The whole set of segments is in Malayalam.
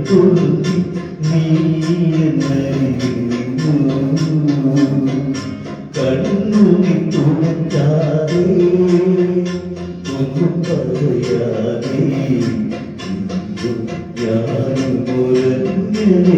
കൊളുത്തി നീ കണ്ണുനി തുണക്കാതെ ഒന്നും പറയാതെ ഞാനും ഒരങ്ങനെ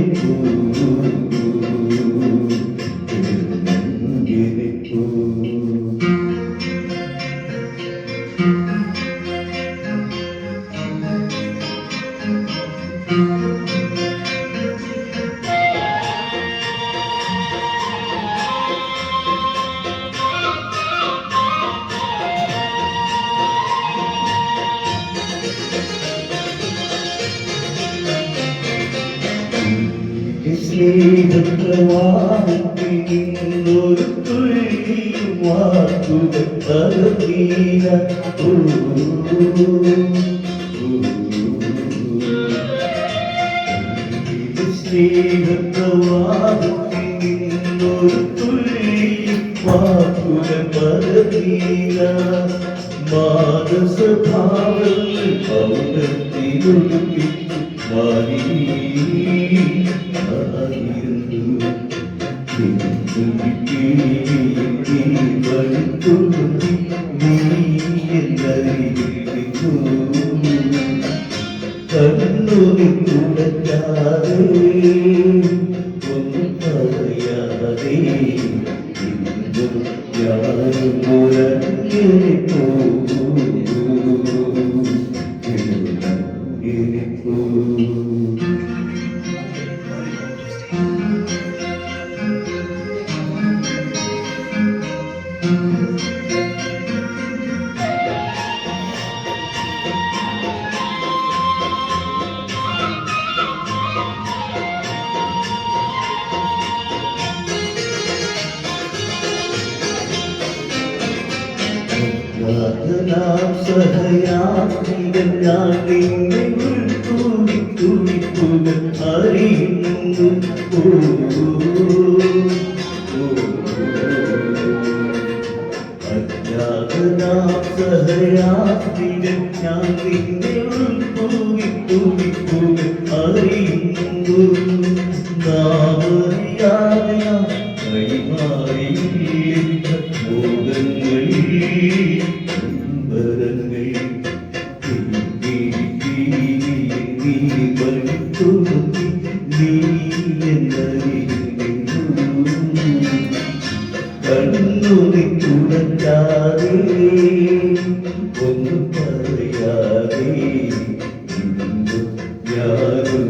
സ്നേഹപ്രവാഹത്തിൽ നിന്നൊരു തുള്ളിയും വാക്കുകൾ പകർന്നീല സ്നേഹപ്രവാഹത്തിൽ നിന്നൊരു തുള്ളിയും വാക്കുകൾ പകർന്നീല മാനസഭാവങ്ങൾ പൗരത്തിലൊടുപ്പിച്ചു മാറി കണ്ണുനി തുടക്കാതെ ഒന്നും പറയാതെ ഞാനും മുരങ്ങനെ സഹയാത്രികൻ ഞാൻ നിന്നെ ഉൾക്കൂടി തുടിപ്പുകൾ അറിയുന്നു സഹയാത്രികൻ ഞാൻ നിന്നെ ഉൾക്കൂടി തുടിപ്പുകൾ അറിയുന്നു നാമറിയാതെ കൈമാറിയില്ല മോഹങ്ങളിൽ കണ്ണുനി തുടക്കാതെ ഒന്നും പറയാതെ ഞാനും